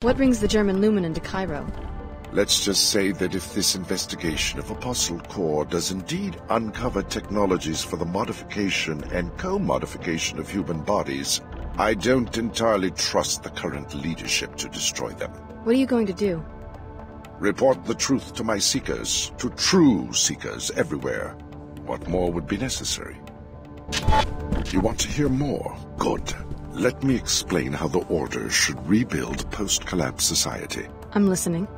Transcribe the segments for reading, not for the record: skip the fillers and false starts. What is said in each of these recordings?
What brings the German Luminon to Cairo? Let's just say that if this investigation of Apostle Core does indeed uncover technologies for the modification and co-modification of human bodies, I don't entirely trust the current leadership to destroy them. What are you going to do? Report the truth to my seekers, to true seekers everywhere. What more would be necessary? You want to hear more? Good. Let me explain how the Order should rebuild post-collapse society. I'm listening.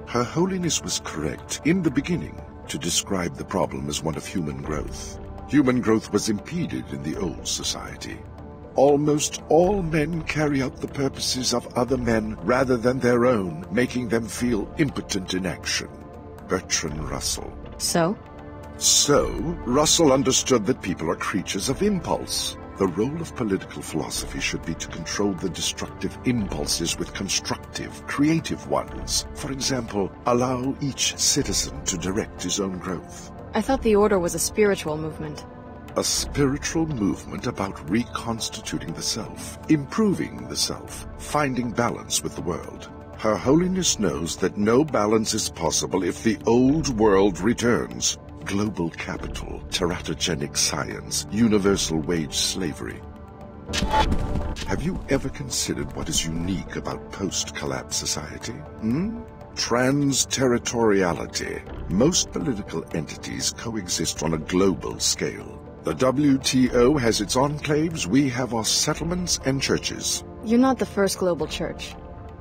Her Holiness was correct in the beginning to describe the problem as one of human growth. Human growth was impeded in the old society. Almost all men carry out the purposes of other men rather than their own, making them feel impotent in action. Bertrand Russell. So, Russell understood that people are creatures of impulse. The role of political philosophy should be to control the destructive impulses with constructive, creative ones. For example, allow each citizen to direct his own growth. I thought the Order was a spiritual movement. A spiritual movement about reconstituting the self, improving the self, finding balance with the world. Her Holiness knows that no balance is possible if the old world returns. Global capital, teratogenic science, universal wage slavery. Have you ever considered what is unique about post-collapse society? Trans-territoriality. Most political entities coexist on a global scale. The WTO has its enclaves, we have our settlements and churches. You're not the first global church.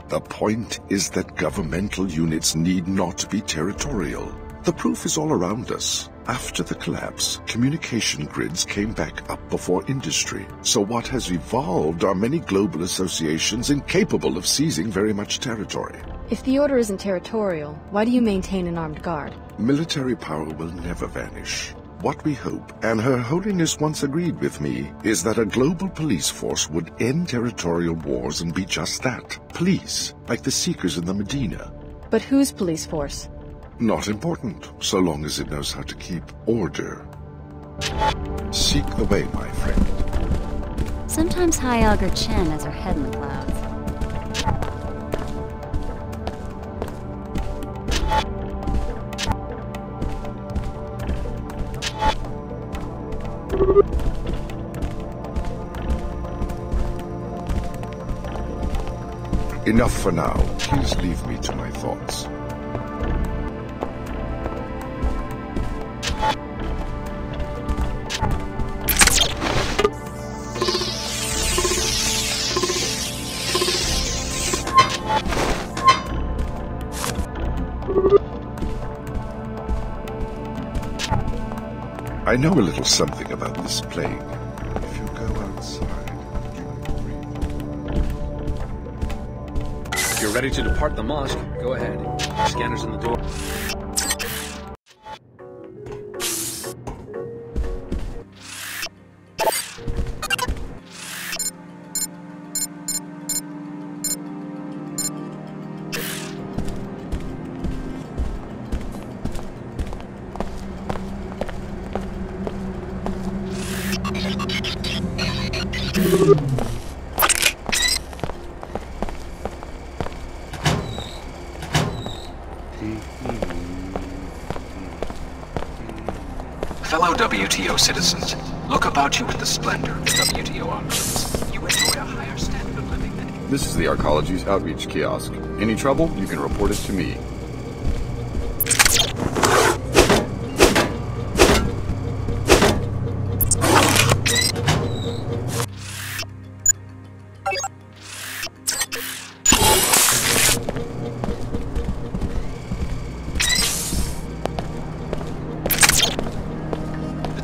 The point is that governmental units need not be territorial. The proof is all around us. After the collapse, communication grids came back up before industry. So what has evolved are many global associations incapable of seizing very much territory. If the Order isn't territorial, why do you maintain an armed guard? Military power will never vanish. What we hope, and Her Holiness once agreed with me, is that a global police force would end territorial wars and be just that. Police, like the Seekers in the Medina. But whose police force? Not important, so long as it knows how to keep order. Seek the way, my friend. Sometimes High Augur Chen has her head in the clouds. Enough for now. Please leave me to my thoughts. I know a little something about this plague. If you go outside, you will breathe. If you're ready to depart the mosque, go ahead. Scanners in the door. Fellow WTO citizens, look about you with the splendor of the WTO options. You enjoy a higher standard of living than... This is the Arcology's outreach kiosk. Any trouble, you can report it to me.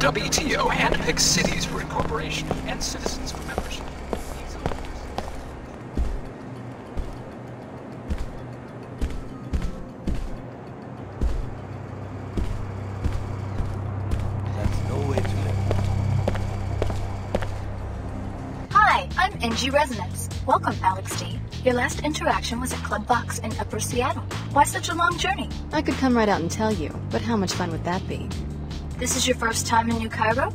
WTO handpicks cities for incorporation and citizens for membership. That's no way to live. Hi, I'm NG Resonance. Welcome, Alex D. Your last interaction was at Club Box in Upper Seattle. Why such a long journey? I could come right out and tell you, but how much fun would that be? This is your first time in New Cairo?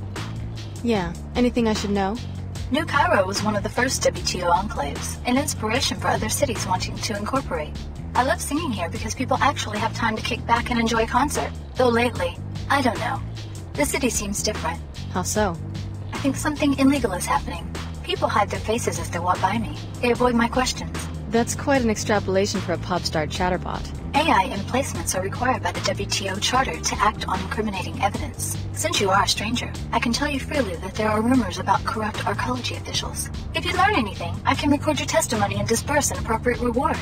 Yeah. Anything I should know? New Cairo was one of the first WTO enclaves, an inspiration for other cities wanting to incorporate. I love singing here because people actually have time to kick back and enjoy a concert. Though lately, I don't know. The city seems different. How so? I think something illegal is happening. People hide their faces as they walk by me. They avoid my questions. That's quite an extrapolation for a pop star chatterbot. AI emplacements are required by the WTO Charter to act on incriminating evidence. Since you are a stranger, I can tell you freely that there are rumors about corrupt Arcology officials. If you learn anything, I can record your testimony and disperse an appropriate reward.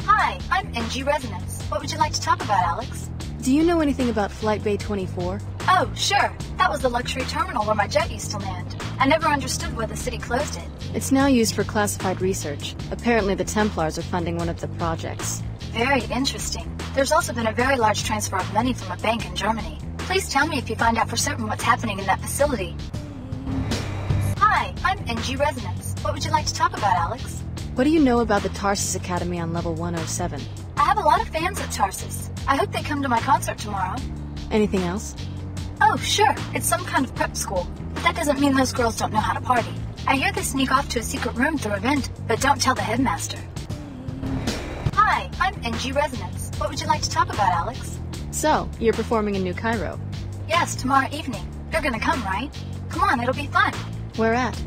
Hi, I'm NG Resonance. What would you like to talk about, Alex? Do you know anything about Flight Bay 24? Oh, sure. That was the luxury terminal where my jet used to land. I never understood why the city closed it. It's now used for classified research. Apparently the Templars are funding one of the projects. Very interesting. There's also been a very large transfer of money from a bank in Germany. Please tell me if you find out for certain what's happening in that facility. Hi, I'm NG Resonance. What would you like to talk about, Alex? What do you know about the Tarsus Academy on level 107? I have a lot of fans at Tarsus. I hope they come to my concert tomorrow. Anything else? Oh, sure. It's some kind of prep school. But that doesn't mean those girls don't know how to party. I hear they sneak off to a secret room through a vent, but don't tell the headmaster. Hi, I'm NG Resonance. What would you like to talk about, Alex? So, you're performing in New Cairo. Yes, tomorrow evening. You're gonna come, right? Come on, it'll be fun. Where at?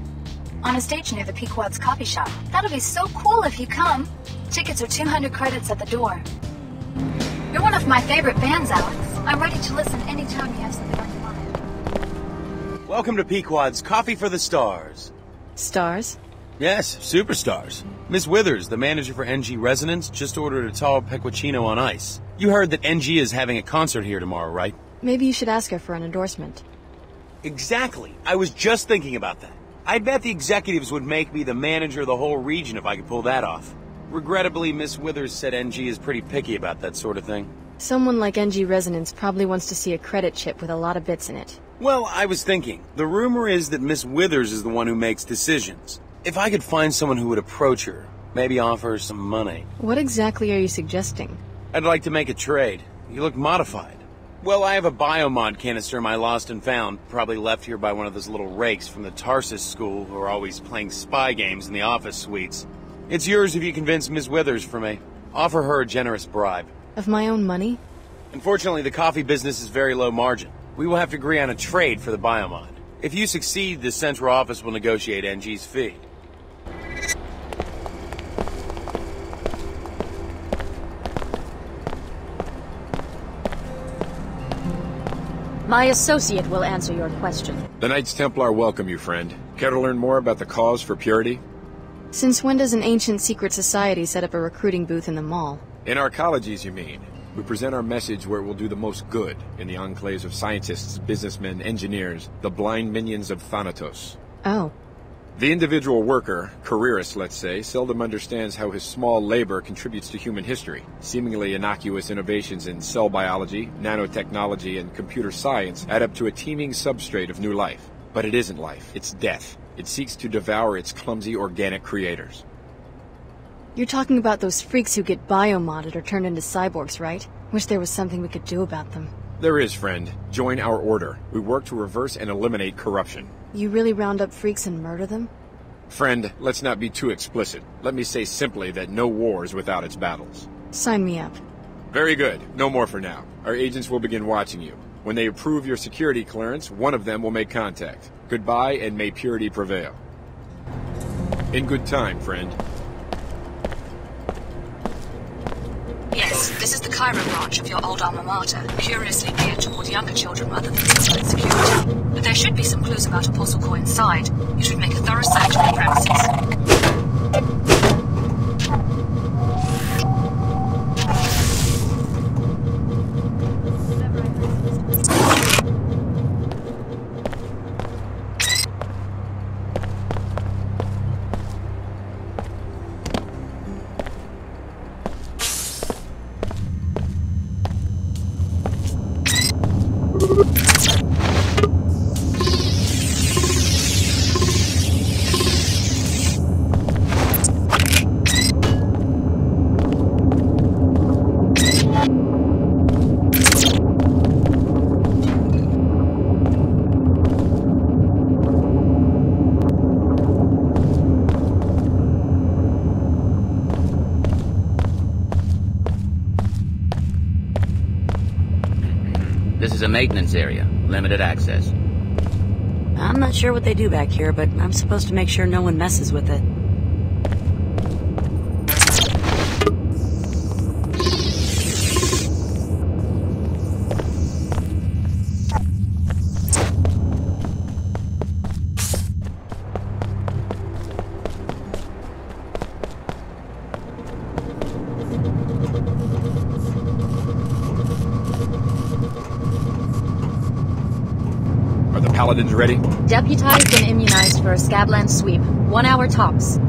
On a stage near the Pequod's coffee shop. That'll be so cool if you come. Tickets are 200 credits at the door. You're one of my favorite bands, Alex. I'm ready to listen anytime you have something on your mind. Welcome to Pequod's Coffee for the Stars. Stars? Yes, superstars. Miss Withers, the manager for NG Resonance, just ordered a tall pecuccino on ice. You heard that NG is having a concert here tomorrow, right? Maybe you should ask her for an endorsement. Exactly. I was just thinking about that. I bet the executives would make me the manager of the whole region if I could pull that off. Regrettably, Miss Withers said NG is pretty picky about that sort of thing. Someone like NG Resonance probably wants to see a credit chip with a lot of bits in it. Well, I was thinking, the rumor is that Miss Withers is the one who makes decisions. If I could find someone who would approach her, maybe offer her some money. What exactly are you suggesting? I'd like to make a trade. You look modified. Well, I have a biomod canister in my lost and found, probably left here by one of those little rakes from the Tarsus school who are always playing spy games in the office suites. It's yours if you convince Miss Withers for me. Offer her a generous bribe. Of my own money? Unfortunately, the coffee business is very low margin. We will have to agree on a trade for the biomod. If you succeed, the central office will negotiate NG's fee. My associate will answer your question. The Knights Templar welcome you, friend. Care to learn more about the cause for purity? Since when does an ancient secret society set up a recruiting booth in the mall? In Arcologies, you mean? We present our message where it will do the most good in the enclaves of scientists, businessmen, engineers, the blind minions of Thanatos. Oh. The individual worker, careerist let's say, seldom understands how his small labor contributes to human history. Seemingly innocuous innovations in cell biology, nanotechnology, and computer science add up to a teeming substrate of new life. But it isn't life, it's death. It seeks to devour its clumsy organic creators. You're talking about those freaks who get biomodded or turned into cyborgs, right? Wish there was something we could do about them. There is, friend. Join our order. We work to reverse and eliminate corruption. You really round up freaks and murder them? Friend, let's not be too explicit. Let me say simply that no war is without its battles. Sign me up. Very good. No more for now. Our agents will begin watching you. When they approve your security clearance, one of them will make contact. Goodbye, and may purity prevail. In good time, friend. Yes, this is the Cairo branch of your old alma mater, curiously geared toward younger children rather than physical security. But there should be some clues about Apostle Core inside. You should make a thorough search of the premises. This is a maintenance area. Limited access. I'm not sure what they do back here, but I'm supposed to make sure no one messes with it. Are the paladins ready? Deputized and immunized for a Scabland sweep. 1 hour tops.